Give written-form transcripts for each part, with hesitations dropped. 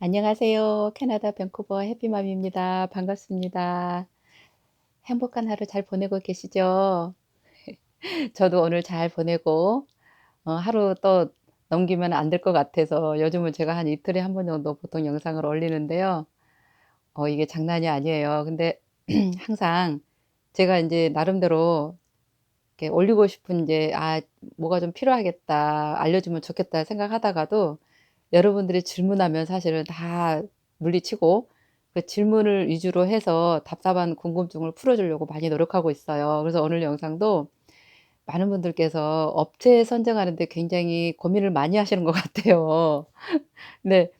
안녕하세요. 캐나다 밴쿠버 해피맘입니다. 반갑습니다. 행복한 하루 잘 보내고 계시죠? 저도 오늘 잘 보내고 하루 또 넘기면 안 될 것 같아서 요즘은 제가 한 이틀에 한 번 정도 보통 영상을 올리는데요. 이게 장난이 아니에요. 근데 항상 제가 이제 나름대로 이렇게 올리고 싶은 이제 '아 뭐가 좀 필요하겠다. 알려주면 좋겠다.' 생각하다가도 여러분들이 질문하면 사실은 다 물리치고 그 질문을 위주로 해서 답답한 궁금증을 풀어 주려고 많이 노력하고 있어요. 그래서 오늘 영상도 많은 분들께서 업체 선정하는 데 굉장히 고민을 많이 하시는 것 같아요. 근데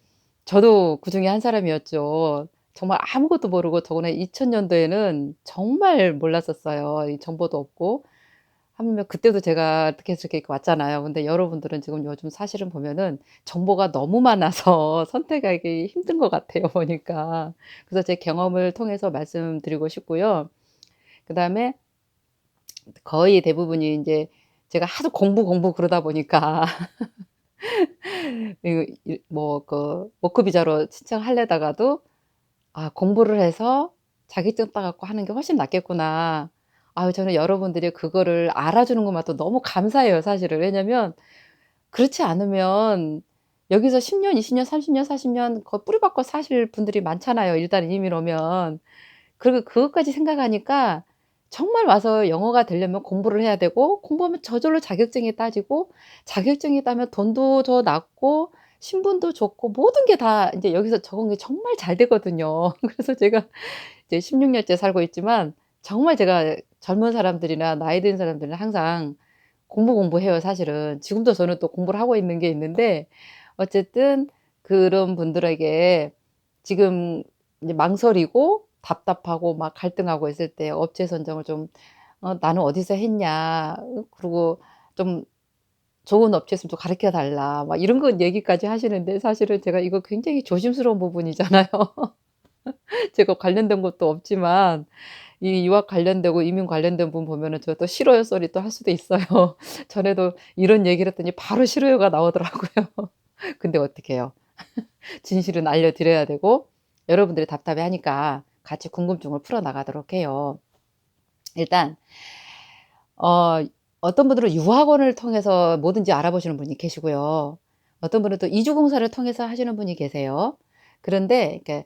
저도 그중에 한 사람이었죠. 정말 아무것도 모르고 더구나 2000 년도에는 정말 몰랐었어요. 이 정보도 없고. 하물며 그때도 제가 어떻게 해서 이렇게 왔잖아요. 근데 여러분들은 지금 요즘 사실은 보면은 정보가 너무 많아서 선택하기 힘든 것 같아요 보니까. 그래서 제 경험을 통해서 말씀드리고 싶고요. 그다음에 거의 대부분이 인제 제가 하도 공부 그러다 보니까 뭐 워크 비자로 신청하려다가도 '아 공부를 해서 자격증 따 갖고 하는 게 훨씬 낫겠구나.' 아유 저는 여러분들이 그거를 알아주는 것만도 너무 감사해요 사실은. 왜냐면 그렇지 않으면 여기서 10 년, 20 년, 30 년, 40년 뿌리박고 사실 분들이 많잖아요 일단 이민 오면. 그리고 그것까지 생각하니까 정말 와서 영어가 되려면 공부를 해야 되고 공부하면 저절로 자격증이 따지고 자격증이 따면 돈도 더 낮고 신분도 좋고 모든 게 다 인제 여기서 적응이 정말 잘 되거든요. 그래서 제가 이제 16 년째 살고 있지만 정말 제가 젊은 사람들이나 나이 든 사람들은 항상 공부해요 사실은. 지금도 저는 또 공부를 하고 있는 게 있는데 어쨌든 그런 분들에게 지금 이제 망설이고 답답하고 막 갈등하고 있을 때 업체 선정을 좀 "나는 어디서 했냐. 그리고 좀 좋은 업체 있으면 좀 가르쳐 달라." 막 이런 거 얘기까지 하시는데 사실은 제가 이거 굉장히 조심스러운 부분이잖아요. 제가 관련된 것도 없지만 이 유학 관련되고 이민 관련된 분 보면은 저 또 "싫어요." 소리 또 할 수도 있어요. 전에도 이런 얘기를 했더니 바로 "싫어요."가 나오더라고요. 근데 어떡해요. 진실은 알려드려야 되고 여러분들이 답답해하니까 같이 궁금증을 풀어 나가도록 해요. 일단 어 어떤 분들은 유학원을 통해서 뭐든지 알아보시는 분이 계시고요. 어떤 분은 또 이주 공사를 통해서 하시는 분이 계세요. 그런데 이렇게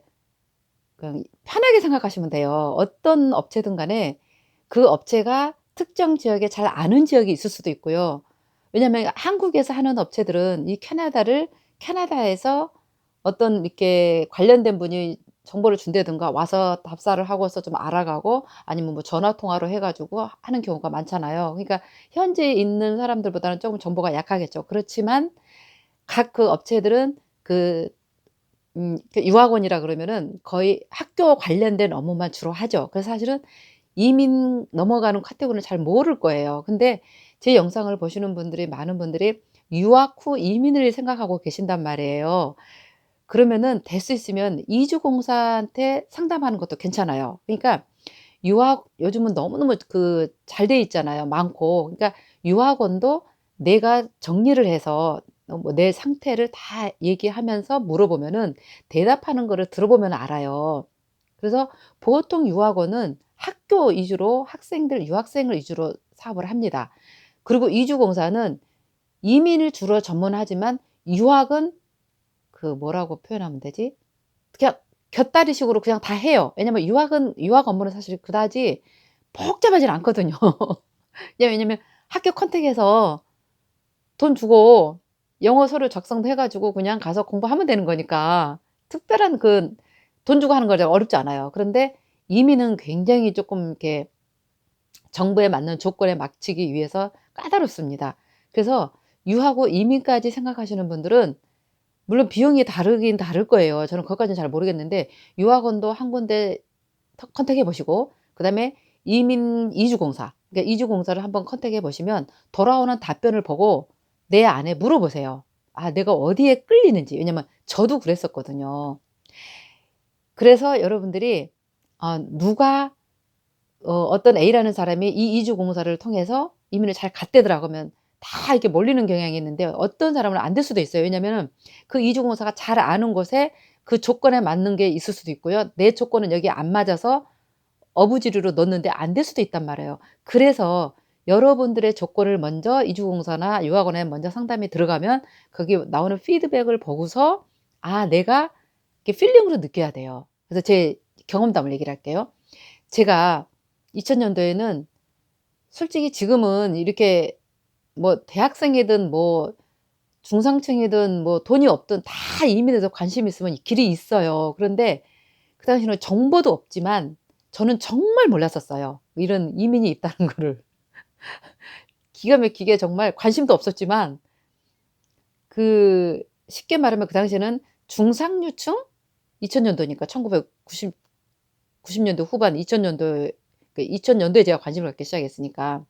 그냥 편하게 생각하시면 돼요. 어떤 업체든 간에 그 업체가 특정 지역에 잘 아는 지역이 있을 수도 있고요. 왜냐하면 한국에서 하는 업체들은 이 캐나다에서 어떤 이렇게 관련된 분이 정보를 준다든가 와서 답사를 하고서 좀 알아가고 아니면 뭐 전화 통화로 해 가지고 하는 경우가 많잖아요. 그러니까 현지에 있는 사람들보다는 쪼금 정보가 약하겠죠. 그렇지만 각 그 업체들은 유학원이라 그러면은 거의 학교 관련된 업무만 주로 하죠. 그래서 사실은 이민 넘어가는 카테고리는 잘 모를 거예요. 근데 제 영상을 보시는 분들이 많은 분들이 유학 후 이민을 생각하고 계신단 말이에요. 그러면은 될 수 있으면 이주 공사한테 상담하는 것도 괜찮아요. 그러니까 유학 요즘은 너무너무 잘 돼 있잖아요. 많고. 그러니까 유학원도 내가 정리를 해서 뭐 내 상태를 다 얘기하면서 물어보면은 대답하는 거를 들어보면 알아요. 그래서 보통 유학원은 학교 위주로 유학생을 위주로 사업을 합니다. 그리고 이주공사는 이민을 주로 전문하지만 유학은 뭐라고 표현하면 되지? 그냥 곁다리식으로 그냥 다 해요. 왜냐면 유학 업무는 사실 그다지 복잡하진 않거든요. 왜냐면 학교 컨택해서 돈 주고 영어 서류 작성도 해 가지고 그냥 가서 공부하면 되는 거니까 특별한 돈 주고 하는 거죠. 어렵지 않아요. 그런데 이민은 굉장히 쪼끔 이렇게 정부에 맞는 조건에 맞추기 위해서 까다롭습니다. 그래서 유하고 이민까지 생각하시는 분들은 물론 비용이 다르긴 다를 거예요. 저는 그것까지는 잘 모르겠는데 유학원도 한 군데 컨택해 보시고 그다음에 이주공사 그러니까 이주공사를 한번 컨택해 보시면 돌아오는 답변을 보고 내 안에 물어보세요. 아 내가 어디에 끌리는지. 왜냐면 저도 그랬었거든요. 그래서 여러분들이 누가 어떤 A라는 사람이 이 이주 공사를 통해서 이민을 잘 갔대더라 그러면 다 이렇게 몰리는 경향이 있는데 어떤 사람은 안 될 수도 있어요. 왜냐면은 그 이주 공사가 잘 아는 곳에 그 조건에 맞는 게 있을 수도 있고요. 내 조건은 여기에 안 맞아서 어부지리로 넣었는데 안 될 수도 있단 말이에요. 그래서 여러분들의 조건을 먼저 이주공사나 유학원에 먼저 상담이 들어가면 거기 나오는 피드백을 보고서 내가 이렇게 필링으로 느껴야 돼요. 그래서 제 경험담을 얘기를 할게요. 제가 2000년도에는 솔직히 지금은 이렇게 뭐 대학생이든 뭐 중상층이든 뭐 돈이 없든 다 이민에 대해서 관심이 있으면 길이 있어요. 그런데 그 당시에는 정보도 없지만 저는 정말 몰랐었어요. 이런 이민이 있다는 거를. 기가 막히게 정말 관심도 없었지만 쉽게 말하면 그 당시에는 중상류층 2000년도니까 1990년도 후반 2000년도 2000년도에 제가 관심을 갖기 시작했으니까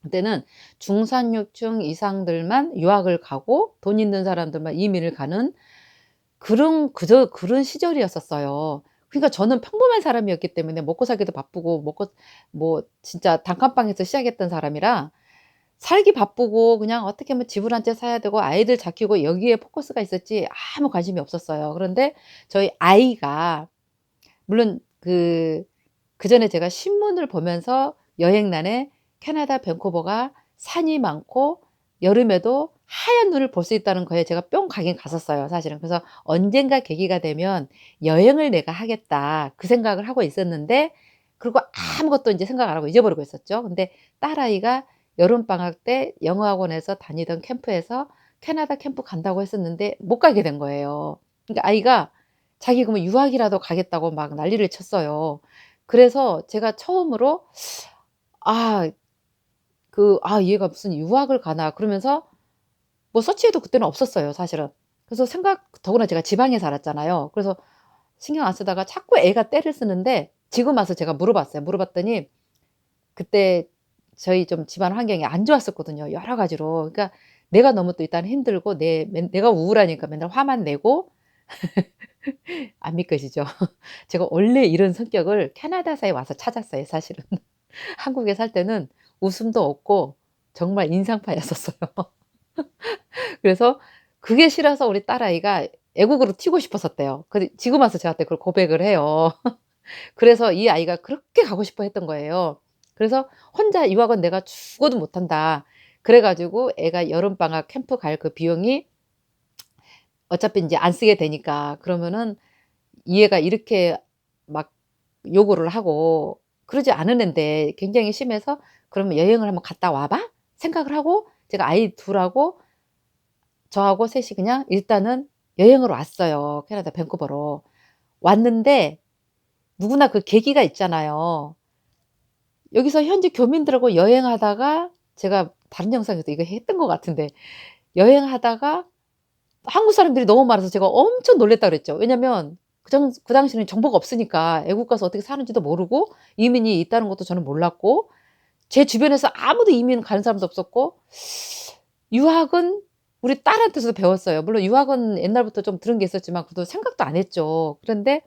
그때는 중산층 이상들만 유학을 가고 돈 있는 사람들만 이민을 가는 그런 시절이었었어요. 그러니까 저는 평범한 사람이었기 때문에 먹고 살기도 바쁘고 진짜 단칸방에서 시작했던 사람이라 살기 바쁘고 그냥 어떻게 하면 집을 한 채 사야 되고 아이들 잘 키우고 여기에 포커스가 있었지 아무 관심이 없었어요. 그런데 저희 아이가 물론 그전에 제가 신문을 보면서 여행란에 캐나다 밴쿠버가 산이 많고 여름에도 하얀 눈을 볼 수 있다는 거에 제가 뿅 가긴 갔었어요 사실은. 그래서 '언젠가 계기가 되면 여행을 내가 하겠다.' 그 생각을 하고 있었는데 그리고 아무것도 인제 생각 안 하고 잊어버리고 있었죠. 근데 딸아이가 여름방학 때 영어학원에서 다니던 캠프에서 캐나다 캠프 간다고 했었는데 못 가게 된 거예요. 그러니까 아이가 자기 그러면 유학이라도 가겠다고 막 난리를 쳤어요. 그래서 제가 처음으로 아 얘가 무슨 유학을 가나 그러면서 뭐 서치해도 그때는 없었어요 사실은. 그래서 더구나 제가 지방에 살았잖아요. 그래서 신경 안 쓰다가 자꾸 애가 떼를 쓰는데 지금 와서 제가 물어봤어요. 물어봤더니 그때 저희 좀 집안 환경이 안 좋았었거든요 여러 가지로. 그러니까 내가 너무 또 일단 힘들고 내가 우울하니까 맨날 화만 내고 안 믿겨지죠. 제가 원래 이런 성격을 캐나다사에 와서 찾았어요 사실은. 한국에 살 때는 웃음도 없고 정말 인상파였었어요. 그래서 그게 싫어서 우리 딸아이가 애국으로 튀고 싶었었대요. 근데 지금 와서 저한테 그걸 고백을 해요. 그래서 이 아이가 그렇게 가고 싶어 했던 거예요. 그래서 혼자 "유학은 내가 죽어도 못한다." 그래 가지고 애가 여름방학 캠프 갈 그 비용이 어차피 인제 안 쓰게 되니까 그러면은 이 애가 이렇게 막 요구를 하고 그러지 않은 앤데 굉장히 심해서 "그러면 여행을 한번 갔다 와 봐?" 생각을 하고 제가 아이 둘 하고 저하고 셋이 그냥 일단은 여행을 왔어요 캐나다 밴쿠버로. 왔는데 누구나 그 계기가 있잖아요. 여기서 현지 교민들하고 여행하다가 제가 다른 영상에서 이거 했던 것 같은데 여행하다가 한국 사람들이 너무 많아서 제가 엄청 놀랐다 그랬죠. 왜냐면 그 당시에는 정보가 없으니까 애국 가서 어떻게 사는지도 모르고 이민이 있다는 것도 저는 몰랐고 제 주변에서 아무도 이민 가는 사람도 없었고 유학은 우리 딸한테서 배웠어요. 물론 유학은 옛날부터 좀 들은 게 있었지만 그래도 생각도 안 했죠. 그런데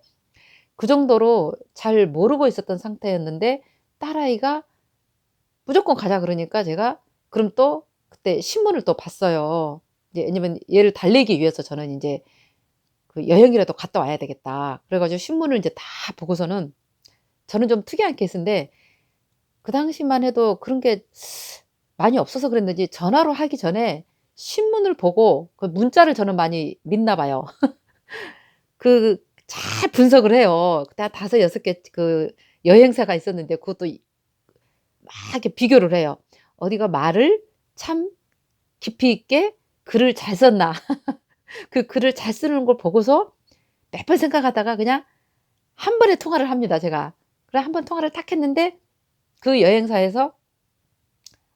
그 정도로 잘 모르고 있었던 상태였는데 딸아이가 무조건 가자 그러니까 제가 그럼 또 그때 신문을 또 봤어요. 이제 왜냐면 얘를 달래기 위해서 저는 인제 '여행이라도 갔다 와야 되겠다.' 그래 가지고 신문을 인제 다 보고서는 저는 좀 특이한 케이스인데 그 당시만 해도 그런 게 많이 없어서 그랬는지 전화로 하기 전에 신문을 보고 그 문자를 저는 많이 믿나 봐요. 잘 분석을 해요. 그때 한 5-6개 여행사가 있었는데 그것도 막 이렇게 비교를 해요. 어디가 말을 참 깊이 있게 글을 잘 썼나. 그 글을 잘 쓰는 걸 보고서 몇 번 생각하다가 그냥 한 번에 통화를 합니다 제가. 그래 한 번 통화를 딱 했는데 그 여행사에서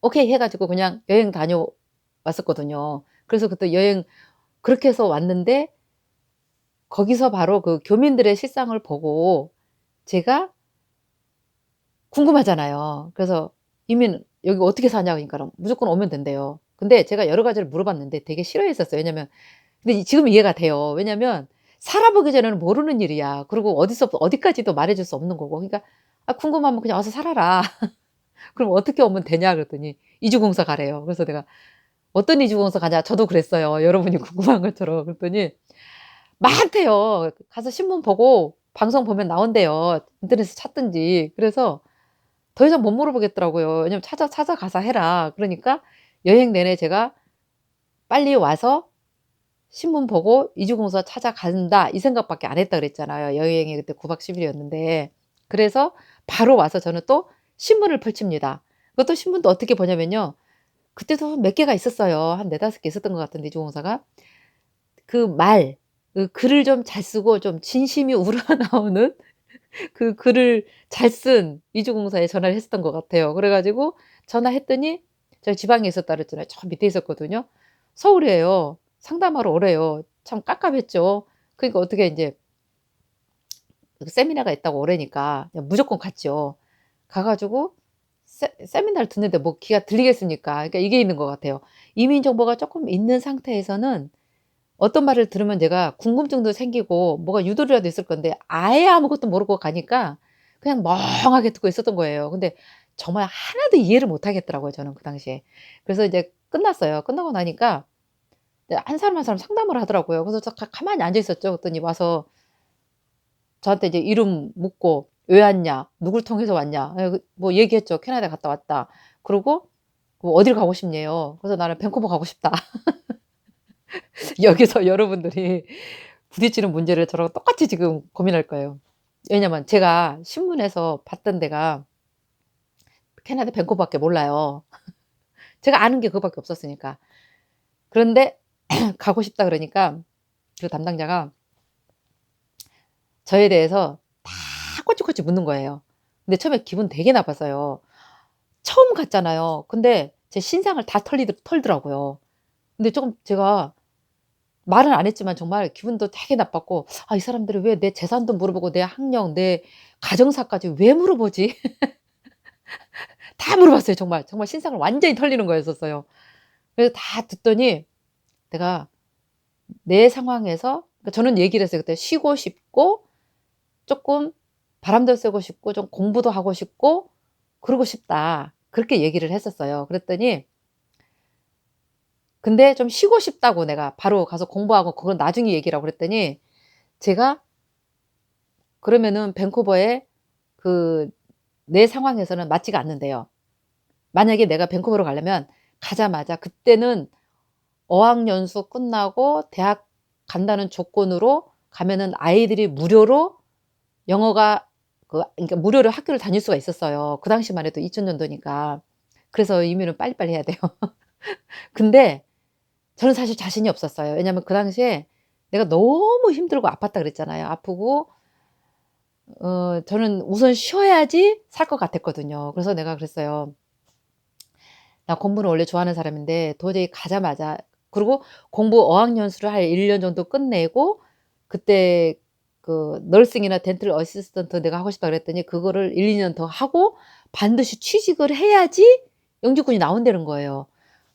오케이 해 가지고 그냥 여행 다녀왔었거든요. 그래서 그때 여행 그렇게 해서 왔는데 거기서 바로 그 교민들의 실상을 보고 제가 궁금하잖아요. 그래서 "이민 여기 어떻게 사냐?" 그러니까는 무조건 오면 된대요. 근데 제가 여러 가지를 물어봤는데 되게 싫어했었어요. 왜냐면 근데 지금 이해가 돼요. 왜냐면 살아보기 전에는 모르는 일이야. 그리고 어디까지도 말해 줄 수 없는 거고. 그러니까 궁금하면 그냥 와서 살아라." "그럼 어떻게 오면 되냐?" 그랬더니 이주공사 가래요. 그래서 내가 "어떤 이주공사 가냐?" 저도 그랬어요. 여러분이 궁금한 것처럼. 그랬더니 많대요. 가서 신문 보고 방송 보면 나온대요. 인터넷에서 찾든지. 그래서 더 이상 못 물어보겠더라고요. 왜냐면 "찾아가서 해라." 그러니까 여행 내내 제가 "빨리 와서 신문 보고 이주공사 찾아간다." 이 생각밖에 안 했다 그랬잖아요. 여행이 그때 9박 10 일이었는데. 그래서 바로 와서 저는 또 신문을 펼칩니다. 그것도 신문도 어떻게 보냐면요. 그때도 몇 개가 있었어요. 한 4-5개 있었던 것 같은데 이주공사가. 그 글을 좀 잘 쓰고 좀 진심이 우러나오는 그 글을 잘 쓴 이주공사에 전화를 했었던 것 같아요. 그래 가지고 전화했더니 제가 지방에 있었다 그랬잖아요. 저 밑에 있었거든요. 서울이에요. 상담하러 오래요. 참 깝깝했죠. 그러니까 어떻게 인제 그 세미나가 있다고 오래니까 그냥 무조건 갔죠. 가 가지고 세미나를 듣는데 뭐 귀가 들리겠습니까? 그러니까 이게 있는 것 같아요. 이민 정보가 쪼끔 있는 상태에서는 어떤 말을 들으면 내가 궁금증도 생기고 뭐가 유도리라도 있을 건데 아예 아무것도 모르고 가니까 그냥 멍하게 듣고 있었던 거예요. 근데 정말 하나도 이해를 못 하겠더라고요 저는 그 당시에. 그래서 이제 끝났어요. 끝나고 나니까 이제 한 사람 한 사람 상담을 하더라고요. 그래서 저 가만히 앉아 있었죠. 그랬더니 와서 저한테 이제 이름 묻고 "왜 왔냐? 누굴 통해서 왔냐?" 뭐 얘기했죠. "캐나다 갔다 왔다." 그러고 뭐 "어딜 가고 싶냐."요. 그래서 "나는 밴쿠버 가고 싶다." 여기서 여러분들이 부딪히는 문제를 저랑 똑같이 지금 고민할 거예요. 왜냐면 제가 신문에서 봤던 데가 캐나다 밴쿠버밖에 몰라요. 제가 아는 게 그거밖에 없었으니까. 그런데 가고 싶다 그러니까 그 담당자가 저에 대해서 다 꼬치꼬치 묻는 거예요. 근데 처음에 기분 되게 나빴어요. 처음 갔잖아요. 근데 제 신상을 다 털더라고요. 근데 쪼금 제가 말은 안 했지만 정말 기분도 되게 나빴고 '아 이 사람들이 왜 내 재산도 물어보고 내 학력, 내 가정사까지 왜 물어보지?' 다 물어봤어요 정말. 정말 신상을 완전히 털리는 거였었어요. 그래서 다 듣더니 내가 내 상황에서 그러니까 저는 얘기를 했어요. 그때 쉬고 싶고 쪼끔 바람도 쐬고 싶고 좀 공부도 하고 싶고 그러고 싶다. 그렇게 얘기를 했었어요. 그랬더니 근데 좀 쉬고 싶다고 내가 바로 가서 공부하고 그건 나중에 얘기라고 그랬더니 제가 그러면은 밴쿠버에 그 내 상황에서는 맞지가 않는데요. 만약에 내가 밴쿠버로 가려면 가자마자 그때는 어학연수 끝나고 대학 간다는 조건으로 가면은 아이들이 무료로 영어가 그러니까 무료로 학교를 다닐 수가 있었어요. 그 당시만 해도 2000 년도니까. 그래서 이민을 빨리빨리 해야 돼요. 근데 저는 사실 자신이 없었어요. 왜냐하면 그 당시에 내가 너무 힘들고 아팠다 그랬잖아요. 아프고 저는 우선 쉬어야지 살 것 같았거든요. 그래서 내가 그랬어요. 나 공부를 원래 좋아하는 사람인데 도저히 가자마자 그리고 공부 어학연수를 한 1년 정도 끝내고 그때 그 너싱이나 덴탈 어시스턴트 내가 하고 싶다 그랬더니 그거를 1-2년 더 하고 반드시 취직을 해야지 영주권이 나온다는 거예요.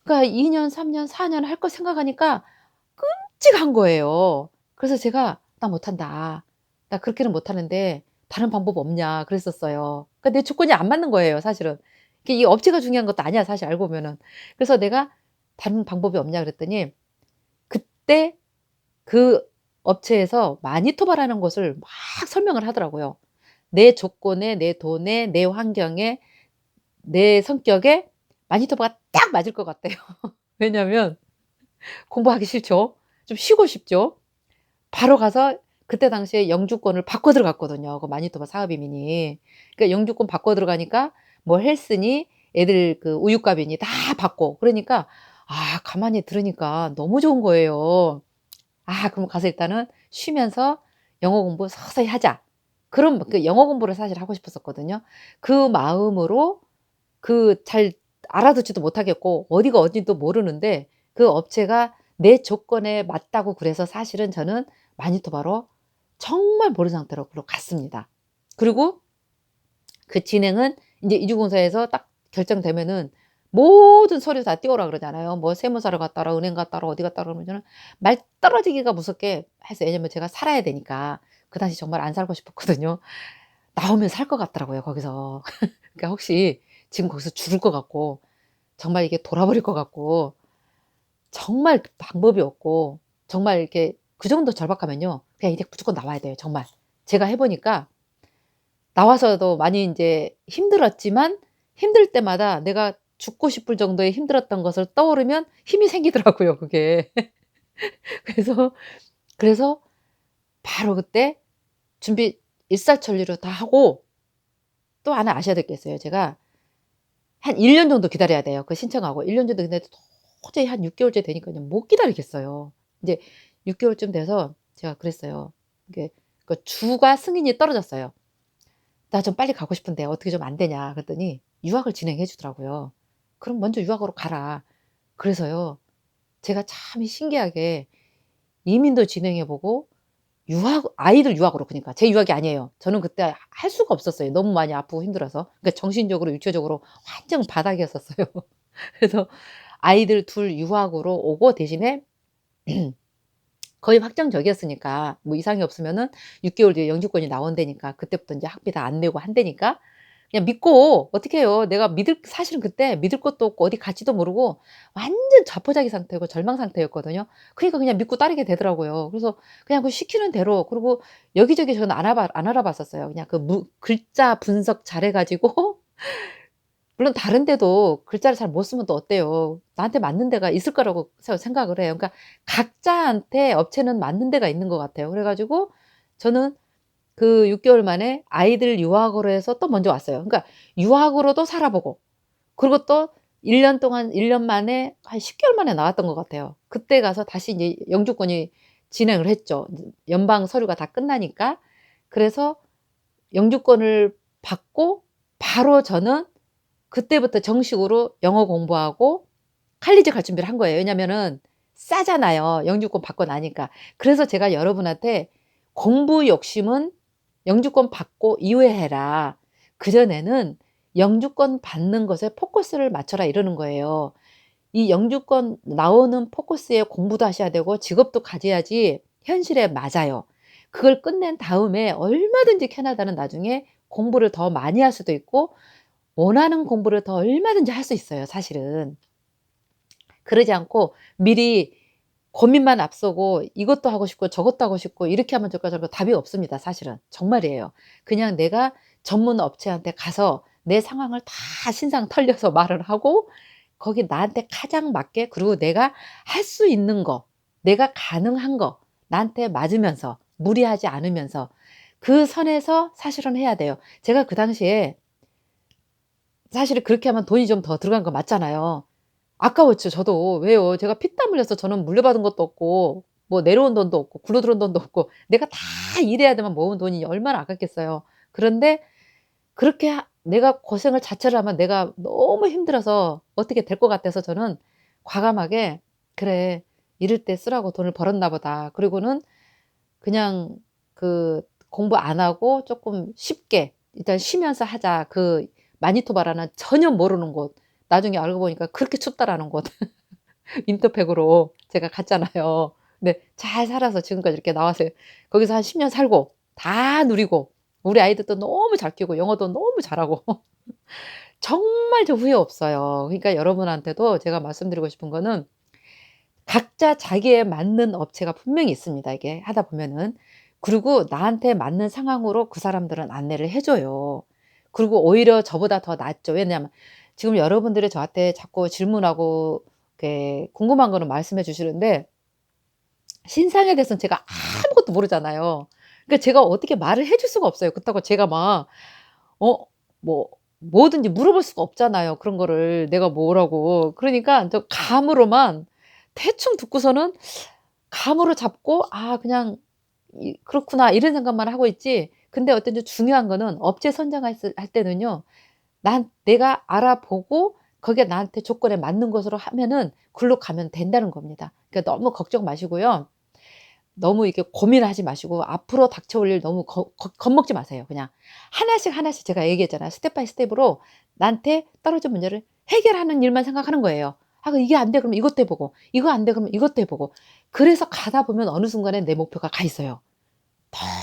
그러니까 2 년, 3 년, 4년 할 거 생각하니까 끔찍한 거예요. 그래서 제가 "나 못한다. 나 그렇게는 못하는데 다른 방법 없냐." 그랬었어요. 그러니까 내 조건이 안 맞는 거예요 사실은. 이 업체가 중요한 것도 아니야 사실 알고 보면은. 그래서 내가 "다른 방법이 없냐." 그랬더니 그때 그 업체에서 마니토바라는 곳을 막 설명을 하더라고요. 내 조건에, 내 돈에, 내 환경에, 내 성격에 마니토바가 딱 맞을 것 같대요. 왜냐면 공부하기 싫죠. 좀 쉬고 싶죠. 바로 가서 그때 당시에 영주권을 바꿔 들어갔거든요, 그 마니토바 사업이민이. 그러니까 영주권 바꿔 들어가니까 뭐 헬스니 애들 그 우유값이니 다 받고 그러니까 가만히 들으니까 너무 좋은 거예요. '그럼 가서 일단은 쉬면서 영어 공부 서서히 하자.' 그런 그 영어 공부를 사실 하고 싶었었거든요. 그 마음으로 잘 알아듣지도 못하겠고 어디가 어딘지도 모르는데 그 업체가 내 조건에 맞다고 그래서 사실은 저는 마니토바로 정말 모르는 상태로 글로 갔습니다. 그리고 그 진행은 인제 이주공사에서 딱 결정되면은 모든 서류 다 띄워오라 그러잖아요. 뭐 세무사를 갔다 오라, 은행 갔다 오라, 어디 갔다 오라 그러면은 말 떨어지기가 무섭게 했어요. 왜냐면 제가 살아야 되니까. 그 당시 정말 안 살고 싶었거든요. 나오면 살 것 같더라고요 거기서. 그러니까 혹시 지금 거기서 죽을 것 같고 정말 이게 돌아버릴 것 같고 정말 방법이 없고 정말 이렇게 그 정도 절박하면요. 그냥 이제 무조건 나와야 돼요 정말. 제가 해 보니까 나와서도 많이 인제 힘들었지만 힘들 때마다 내가 죽고 싶을 정도의 힘들었던 것을 떠오르면 힘이 생기더라고요 그게. 그래서 그래서 바로 그때 준비 일사천리로 다 하고 또 하나 아셔야 될 게 있어요. 제가 한 1년 정도 기다려야 돼요. 그 신청하고 1년 정도 기다려도 도저히 한 6 개월째 되니깐요 못 기다리겠어요. 인제 6 개월쯤 돼서 제가 그랬어요. 이게 그 주가 승인이 떨어졌어요. "나 좀 빨리 가고 싶은데 어떻게 좀 안 되냐." 그랬더니 유학을 진행해 주더라고요. "그럼 먼저 유학으로 가라." 그래서요. 제가 참 신기하게 이민도 진행해 보고 아이들 유학으로 그니까 제 유학이 아니에요. 저는 그때 할 수가 없었어요. 너무 많이 아프고 힘들어서. 그러니까 정신적으로 육체적으로 완전 바닥이었었어요. 그래서 아이들 둘 유학으로 오고 대신에 거의 확정적이었으니까 뭐 이상이 없으면은 6 개월 뒤에 영주권이 나온다니까 그때부터 인제 학비 다 안 내고 한다니까 그냥 믿고 어떡해요. 내가 사실은 그때 믿을 것도 없고 어디 갈지도 모르고 완전 자포자기 상태고 절망 상태였거든요. 그러니까 그냥 믿고 따르게 되더라고요. 그래서 그냥 그 시키는 대로 그리고 여기저기 저는 안 알아봤었어요. 그냥 그 글자 분석 잘해 가지고 물론 다른 데도 글자를 잘 못 쓰면 또 어때요. 나한테 맞는 데가 있을 거라고 생각을 해요. 그러니까 각자한테 업체는 맞는 데가 있는 것 같아요. 그래 가지고 저는 그 6 개월 만에 아이들 유학으로 해서 또 먼저 왔어요. 그러니까 유학으로도 살아보고 그리고 또 1년 동안 1년 만에 한 10 개월 만에 나왔던 것 같아요. 그때 가서 다시 이제 영주권이 진행을 했죠. 이제 연방 서류가 다 끝나니까. 그래서 영주권을 받고 바로 저는 그때부터 정식으로 영어 공부하고 칼리지 갈 준비를 한 거예요. 왜냐면은 싸잖아요, 영주권 받고 나니까. 그래서 제가 여러분한테 "공부 욕심은 영주권 받고 이후에 해라. 그전에는 영주권 받는 것에 포커스를 맞춰라." 이러는 거예요. 이 영주권 나오는 포커스에 공부도 하셔야 되고 직업도 가져야지 현실에 맞아요. 그걸 끝낸 다음에 얼마든지 캐나다는 나중에 공부를 더 많이 할 수도 있고 원하는 공부를 더 얼마든지 할 수 있어요 사실은. 그러지 않고 미리 고민만 앞서고 이것도 하고 싶고 저것도 하고 싶고 이렇게 하면 좋고 저거 답이 없습니다 사실은. 정말이에요. 그냥 내가 전문 업체한테 가서 내 상황을 다 신상 털려서 말을 하고 거기 나한테 가장 맞게 그리고 내가 할 수 있는 거, 내가 가능한 거 나한테 맞으면서 무리하지 않으면서 그 선에서 사실은 해야 돼요. 제가 그 당시에 사실은 그렇게 하면 돈이 좀 더 들어간 거 맞잖아요. 아까웠죠 저도. 왜요? 제가 피땀 흘려서 저는 물려받은 것도 없고 뭐 내려온 돈도 없고 굴러 들어온 돈도 없고 내가 다 일해야 되만 모은 돈이 얼마나 아깝겠어요. 그런데 그렇게 내가 고생을 자체를 하면 내가 너무 힘들어서 어떻게 될 것 같아서 저는 과감하게 '그래. 이럴 때 쓰라고 돈을 벌었나 보다.' 그리고는 그냥 그 공부 안 하고 쪼끔 쉽게 일단 쉬면서 하자. 그 마니토바라는 전혀 모르는 곳 나중에 알고 보니까 그렇게 춥다라는 곳 윈터팩으로 제가 갔잖아요. 근데 잘 살아서 지금까지 이렇게 나왔어요. 거기서 한 10년 살고 다 누리고 우리 아이들도 너무 잘 키우고 영어도 너무 잘하고 정말 저 후회 없어요. 그러니까 여러분한테도 제가 말씀드리고 싶은 거는 각자 자기에 맞는 업체가 분명히 있습니다 이게 하다 보면은. 그리고 나한테 맞는 상황으로 그 사람들은 안내를 해 줘요. 그리고 오히려 저보다 더 낫죠. 왜냐하면 지금 여러분들이 저한테 자꾸 질문하고 이렇게 궁금한 거는 말씀해 주시는데 신상에 대해서는 제가 아무것도 모르잖아요. 그러니까 제가 어떻게 말을 해줄 수가 없어요. 그렇다고 제가 막 어 뭐 뭐든지 물어볼 수가 없잖아요 그런 거를 내가 뭐라고. 그러니까 저 감으로만 대충 듣고서는 감으로 잡고 '아 그냥 그렇구나.' 이런 생각만 하고 있지 근데 어떤지 중요한 거는 업체 선정할 때는요. 내가 알아보고 거기에 나한테 조건에 맞는 것으로 하면은 글로 가면 된다는 겁니다. 그러니까 너무 걱정 마시고요. 너무 이렇게 고민하지 마시고 앞으로 닥쳐올 일 너무 겁먹지 마세요. 그냥 하나씩 하나씩 제가 얘기했잖아요. 스텝 바이 스텝으로 나한테 떨어진 문제를 해결하는 일만 생각하는 거예요. '아 이게 안 돼. 그러면 이것도 해 보고. 이거 안 돼. 그러면 이것도 해 보고.' 그래서 가다 보면 어느 순간에 내 목표가 가 있어요.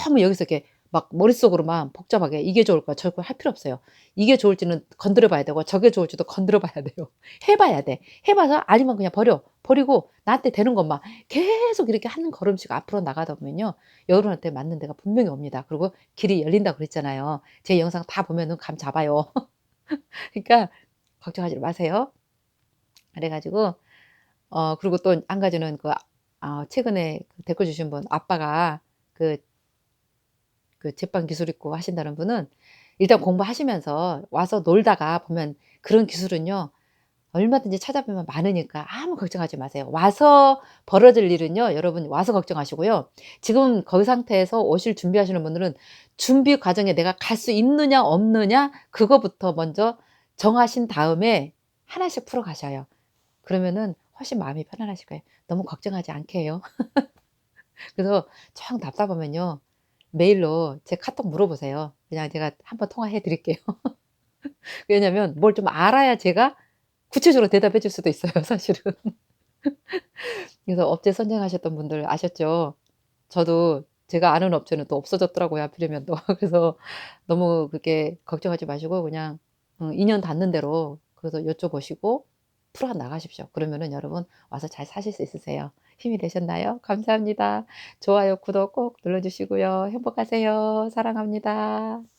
너무 여기서 이렇게 막 머릿속으로만 복잡하게 이게 좋을까 저거 할 필요 없어요. 이게 좋을지는 건드려 봐야 되고 저게 좋을지도 건드려 봐야 돼요. 해 봐야 돼. 해 봐서 아니면 그냥 버려. 버리고 나한테 되는 것만 계속 이렇게 한 걸음씩 앞으로 나가다 보면요. 여러분한테 맞는 데가 분명히 옵니다. 그리고 길이 열린다고 그랬잖아요. 제 영상 다 보면은 감 잡아요. 그러니까 걱정하지 마세요. 그래 가지고 그리고 또 한 가지는 최근에 그 댓글 주신 분 아빠가 그 제빵 기술 있고 하신다는 분은 일단 공부하시면서 와서 놀다가 보면 그런 기술은요 얼마든지 찾아보면 많으니까 아무 걱정하지 마세요. 와서 벌어질 일은요 여러분 와서 걱정하시고요. 지금 그 상태에서 오실 준비하시는 분들은 준비 과정에 내가 갈 수 있느냐 없느냐 그거부터 먼저 정하신 다음에 하나씩 풀어 가셔요. 그러면은 훨씬 마음이 편안하실 거예요. 너무 걱정하지 않게 해요. 그래서 정 답답하면요. 메일로 제 카톡 물어보세요. 그냥 제가 한번 통화해 드릴게요. 왜냐면 뭘 좀 알아야 제가 구체적으로 대답해 줄 수도 있어요 사실은. 그래서 업체 선정하셨던 분들 아셨죠? 저도 제가 아는 업체는 또 없어졌더라고요 하필이면 또. 그래서 너무 그렇게 걱정하지 마시고 그냥 인연 닿는 대로 그래서 여쭤보시고 풀어 나가십시오. 그러면은 여러분 와서 잘 사실 수 있으세요. 힘이 되셨나요? 감사합니다. 좋아요, 구독 꼭 눌러 주시고요. 행복하세요. 사랑합니다.